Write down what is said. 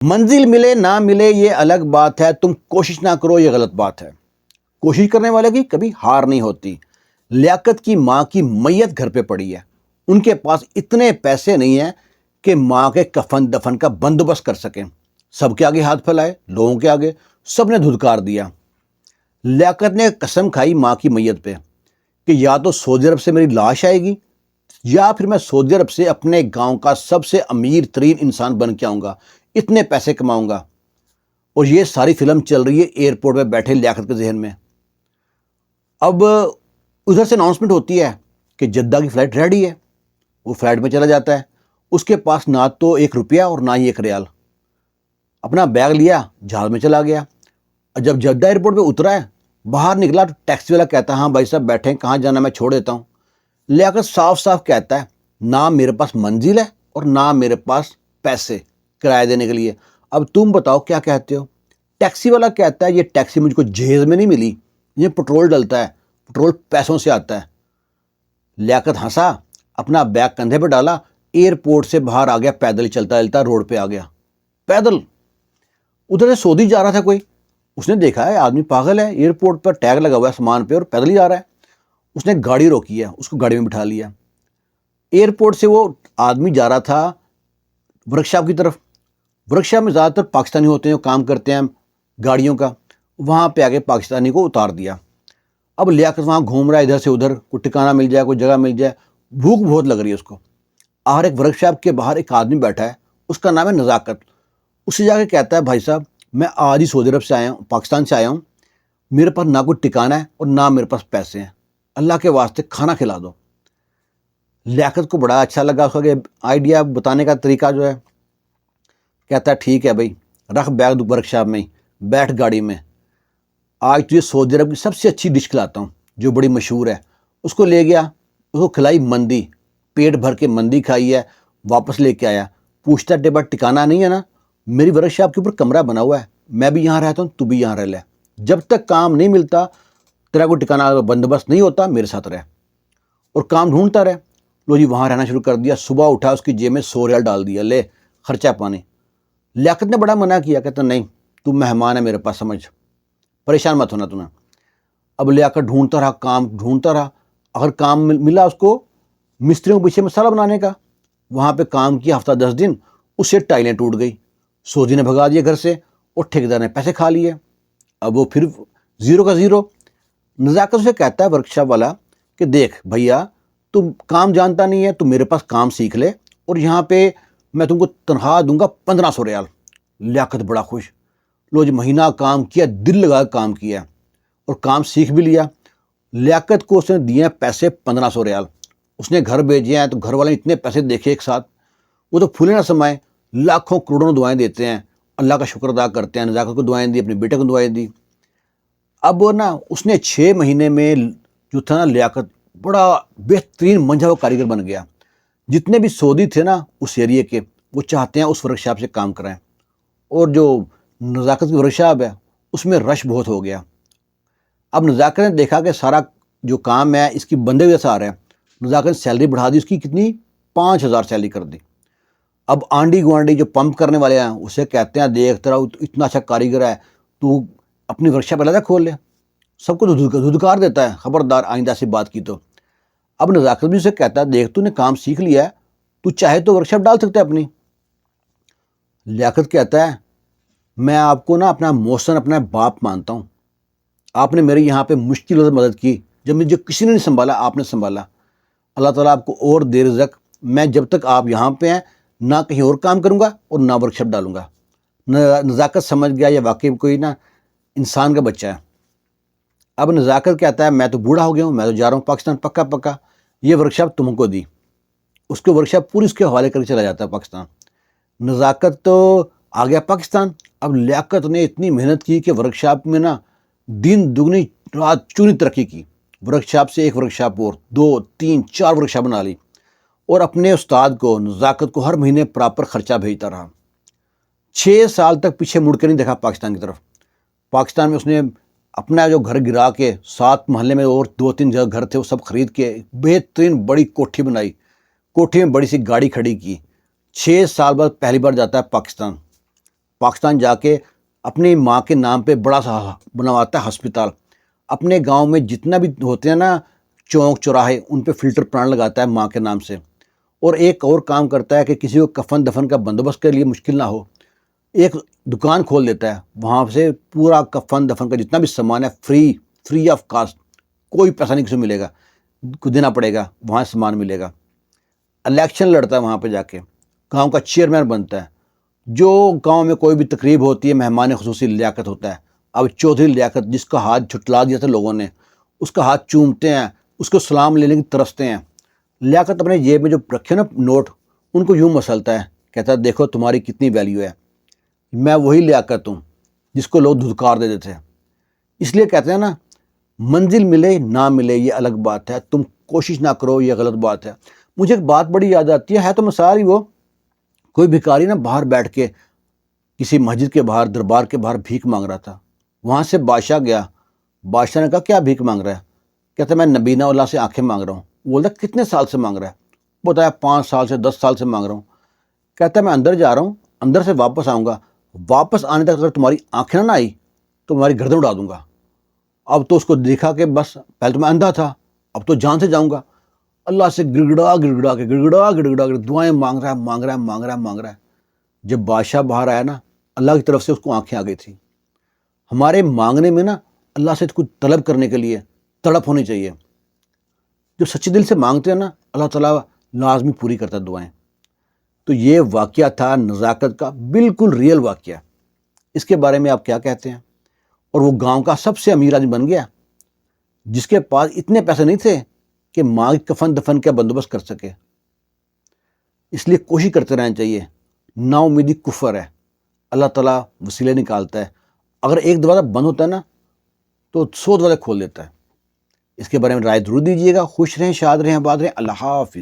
منزل ملے نہ ملے یہ الگ بات ہے، تم کوشش نہ کرو یہ غلط بات ہے۔ کوشش کرنے والے کی کبھی ہار نہیں ہوتی۔ لیاقت کی ماں کی میت گھر پہ پڑی ہے، ان کے پاس اتنے پیسے نہیں ہیں کہ ماں کے کفن دفن کا بندوبست کر سکیں۔ سب کے آگے ہاتھ پھیلائے، لوگوں کے آگے سب نے دھدکار دیا۔ لیاقت نے قسم کھائی ماں کی میت پہ کہ یا تو سعودی عرب سے میری لاش آئے گی یا پھر میں سعودی عرب سے اپنے گاؤں کا سب سے امیر ترین انسان بن کے آؤں گا، اتنے پیسے کماؤں گا۔ اور یہ ساری فلم چل رہی ہے ایئرپورٹ پہ بیٹھے لیاقت کے ذہن میں۔ اب ادھر سے اناؤنسمنٹ ہوتی ہے کہ جدہ کی فلائٹ ریڈی ہے، وہ فلائٹ میں چلا جاتا ہے۔ اس کے پاس نہ تو 1 روپیہ اور نہ ہی 1 ریال، اپنا بیگ لیا جہاز میں چلا گیا۔ اور جب جدہ ایئرپورٹ پہ اترا ہے، باہر نکلا تو ٹیکسی والا کہتا ہے ہاں بھائی صاحب بیٹھیں، کہاں جانا میں چھوڑ دیتا ہوں۔ لیاقت صاف صاف کہتا ہے نہ میرے پاس منزل ہے اور نہ میرے پاس پیسے کرایہ دینے کے لیے، اب تم بتاؤ کیا کہتے ہو۔ ٹیکسی والا کہتا ہے یہ ٹیکسی مجھ کو جہیز میں نہیں ملی، یہ پٹرول ڈلتا ہے، پٹرول پیسوں سے آتا ہے۔ لیاقت ہنسا، اپنا بیگ کندھے پہ ڈالا، ایئرپورٹ سے باہر آ گیا، پیدل چلتا چلتا روڈ پہ آ گیا، پیدل۔ ادھر سے سعودی جا رہا تھا کوئی، اس نے دیکھا ہے آدمی پاگل ہے، ایئرپورٹ پر ٹیگ لگا ہوا ہے سامان پہ اور پیدل ہی جا رہا ہے۔ اس نے گاڑی روکی ہے، اس کو گاڑی میں بٹھا لیا۔ ایئرپورٹ سے وہ آدمی جا رہا تھا ورکشاپ کی طرف۔ ورکشاپ میں زیادہ تر پاکستانی ہوتے ہیں، وہ کام کرتے ہیں گاڑیوں کا، وہاں پہ آگے پاکستانی کو اتار دیا۔ اب لیاقت وہاں گھوم رہا ہے ادھر سے ادھر، کوئی ٹھکانہ مل جائے، کوئی جگہ مل جائے، بھوک بہت لگ رہی ہے اس کو۔ آخر ایک ورکشاپ کے باہر ایک آدمی بیٹھا ہے، اس کا نام ہے نزاکت۔ اسے جا کے کہتا ہے بھائی صاحب میں آج ہی سعودی عرب سے آیا ہوں، پاکستان سے آیا ہوں، میرے پاس نہ کوئی ٹھکانہ ہے اور نہ میرے پاس پیسے ہیں، اللہ کے واسطے کھانا کھلا دو۔ لیاقت کو بڑا اچھا لگا اس کا کہ آئیڈیا بتانے کا طریقہ جو ہے۔ کہتا ہے ٹھیک ہے بھائی، رکھ بیگ ورکشاپ میں ہی، بیٹھ گاڑی میں، آج تجھے سعودی عرب کی سب سے اچھی ڈش کھلاتا ہوں جو بڑی مشہور ہے۔ اس کو لے گیا، اس کو کھلائی مندی، پیٹ بھر کے مندی کھائی ہے، واپس لے کے آیا۔ پوچھتا ٹیبا ٹھکانہ نہیں ہے نا؟ میری ورکشاپ کے اوپر کمرہ بنا ہوا ہے، میں بھی یہاں رہتا ہوں، تو بھی یہاں رہ لے، جب تک کام نہیں ملتا، تیرا کوئی ٹھکانہ بندوبست نہیں ہوتا، میرے ساتھ رہ اور کام ڈھونڈتا رہے۔ لو جی وہاں رہنا شروع کر دیا۔ صبح اٹھا، اس کی جیب میں 100 ریال ڈال دیا، لے خرچہ پانی۔ لیاقت نے بڑا منع کیا، کہتا نہیں تو مہمان ہے میرے پاس، سمجھ، پریشان مت ہونا تمہیں۔ اب لیاقت ڈھونڈتا رہا، کام ڈھونڈتا رہا، اگر کام ملا اس کو مستریوں کے پیچھے مسالہ بنانے کا۔ وہاں پہ کام کیا ہفتہ 10 دن، اس سے ٹائلیں ٹوٹ گئی، سعودی نے بھگا دیا گھر سے اور ٹھیکیدار نے پیسے کھا لیے۔ اب وہ پھر زیرو کا زیرو۔ نزاکت اسے کہتا ہے ورکشاپ والا کہ دیکھ بھیا تم کام جانتا نہیں ہے، تو میرے پاس کام سیکھ لے اور یہاں پہ میں تم کو تنخواہ دوں گا 1500 ریال۔ لیاقت بڑا خوش، لو جی مہینہ کام کیا، دل لگا کام کیا اور کام سیکھ بھی لیا۔ لیاقت کو اس نے دیے ہیں پیسے 1500 ریال، اس نے گھر بھیجے ہیں، تو گھر والے اتنے پیسے دیکھے ایک ساتھ، وہ تو پھولے نہ سمائے، لاکھوں کروڑوں دعائیں دیتے ہیں، اللہ کا شکر ادا کرتے ہیں۔ نزاکت کو دعائیں دی، اپنے بیٹے کو دعائیں دی۔ اب نا اس نے 6 مہینے میں جو تھا نا لیاقت بڑا بہترین منجھا ہوا کاریگر بن گیا۔ جتنے بھی سعودی تھے نا اس ایریے کے، وہ چاہتے ہیں اس ورکشاپ سے کام کرائیں، اور جو نزاکت کی ورکشاپ ہے اس میں رش بہت ہو گیا۔ اب نزاکت نے دیکھا کہ سارا جو کام ہے اس کی بندے وجہ سے آ رہا ہے، نزاکت نے سیلری بڑھا دی، اس کی کتنی 5000 سیلری کر دی۔ اب آنڈی گوانڈی جو پمپ کرنے والے ہیں اسے کہتے ہیں دیکھ تیرا اتنا اچھا کاریگر ہے، تو اپنی ورکشاپ علیحدہ کھول لے، سب کو دھدکار دیتا ہے، خبردار آئندہ سے بات کی تو۔ اب نزاکت بھی اسے کہتا ہے دیکھ تو نے کام سیکھ لیا ہے، تو چاہے تو ورکشاپ ڈال سکتا ہے اپنی۔ لیاقت کہتا ہے میں آپ کو نا اپنا محسن، اپنا باپ مانتا ہوں، آپ نے میری یہاں پہ مشکل وقت مدد کی، جب مجھے کسی نے نہیں سنبھالا آپ نے سنبھالا، اللہ تعالیٰ آپ کو اور دے رزق، میں جب تک آپ یہاں پہ ہیں نہ کہیں اور کام کروں گا اور نہ ورکشاپ ڈالوں گا۔ نزاکت سمجھ گیا یہ واقعی کوئی نا انسان کا بچہ ہے۔ اب نزاکت کہتا ہے میں تو بوڑھا ہو گیا ہوں، میں تو جا رہا ہوں پاکستان، پکا پکا، یہ ورکشاپ تم کو دی۔ اس کو ورکشاپ پوری اس کے حوالے کر کے چلا جاتا ہے پاکستان۔ نزاکت تو آ گیا پاکستان۔ اب لیاقت نے اتنی محنت کی کہ ورکشاپ میں نا دن دگنی رات چوگنی ترقی کی، ورکشاپ سے ایک ورکشاپ اور 2 3 4 ورکشاپ بنا لی، اور اپنے استاد کو نزاکت کو ہر مہینے پراپر خرچہ بھیجتا رہا۔ 6 سال تک پیچھے مڑ کے نہیں دیکھا پاکستان کی طرف۔ پاکستان میں اس نے اپنا جو گھر گرا کے 7 محلے میں اور 2 3 جگہ گھر تھے وہ سب خرید کے بہترین بڑی کوٹھی بنائی، کوٹھی میں بڑی سی گاڑی کھڑی کی۔ 6 سال بعد پہلی بار جاتا ہے پاکستان۔ پاکستان جا کے اپنی ماں کے نام پہ بڑا سا بنواتا ہے ہسپتال، اپنے گاؤں میں جتنا بھی ہوتے ہیں نا چوک چوراہے، ان پہ فلٹر پلانٹ لگاتا ہے ماں کے نام سے، اور ایک اور کام کرتا ہے کہ کسی کو کفن دفن کا بندوبست کے لیے مشکل نہ ہو، ایک دکان کھول دیتا ہے، وہاں سے پورا کفن دفن کا جتنا بھی سامان ہے فری آف کاسٹ، کوئی پیسہ نہیں کسی کو ملے گا، کو دینا پڑے گا، وہاں سے سامان ملے گا۔ الیکشن لڑتا ہے وہاں پہ جا کے، گاؤں کا چیئرمین بنتا ہے، جو گاؤں میں کوئی بھی تقریب ہوتی ہے مہمان خصوصی لیاقت ہوتا ہے، اب چودھری لیاقت جس کا ہاتھ جھٹلا دیا تھا لوگوں نے، اس کا ہاتھ چومتے ہیں، اس کو سلام لینے کی ترستے ہیں۔ لیاقت اپنے جیب میں جو رکھے نا نوٹ، ان کو یوں مسلتا ہے، کہتا ہے دیکھو تمہاری کتنی ویلیو ہے، میں وہی لیاقت ہوں جس کو لوگ دھتکار دے دیتے ہیں۔ اس لیے کہتے ہیں نا، منزل ملے نہ ملے یہ الگ بات ہے، تم کوشش نہ کرو یہ غلط بات ہے۔ مجھے ایک بات بڑی یاد آتی ہے تو مثال ہی وہ، کوئی بھکاری نا باہر بیٹھ کے کسی مسجد کے باہر، دربار کے باہر بھیک مانگ رہا تھا، وہاں سے بادشاہ گیا، بادشاہ نے کہا کیا بھیک مانگ رہا ہے؟ کہتا میں نبینہ اللہ سے آنکھیں مانگ رہا ہوں۔ بولتا کتنے سال سے مانگ رہا ہے؟ بتایا 5 سال سے 10 سال سے مانگ رہا ہوں۔ کہتا ہے میں اندر جا رہا ہوں، اندر سے واپس آؤں گا، واپس آنے تک اگر تمہاری آنکھیں نہ آئی تو تمہاری گردن اڑا دوں گا۔ اب تو اس کو دیکھا کہ بس پہلے تو میں اندھا تھا، اب تو جان سے جاؤں گا۔ اللہ سے گڑ گڑا کے دعائیں مانگ رہا ہے۔ جب بادشاہ باہر آیا نا، اللہ کی طرف سے اس کو آنکھیں آ گئی تھی۔ ہمارے مانگنے میں نا اللہ سے کچھ طلب کرنے کے لیے تڑپ ہونی چاہیے۔ جو سچے دل سے مانگتے ہیں نا، اللہ تعالیٰ لازمی پوری کرتا ہے دعائیں۔ تو یہ واقعہ تھا نزاکت کا، بالکل ریئل واقعہ۔ اس کے بارے میں آپ کیا کہتے ہیں؟ اور وہ گاؤں کا سب سے امیر آدمی بن گیا، جس کے پاس اتنے پیسے نہیں تھے کہ ماں کی کفن دفن کا بندوبست کر سکے۔ اس لیے کوشش کرتے رہنا چاہیے، نا امیدی کفر ہے، اللہ تعالیٰ وسیلے نکالتا ہے۔ اگر ایک دروازہ بند ہوتا ہے نا تو 100 دروازے کھول دیتا ہے۔ اس کے بارے میں رائے ضرور دیجیے گا۔ خوش رہیں، شاد رہیں، آباد رہیں۔ اللہ حافظ۔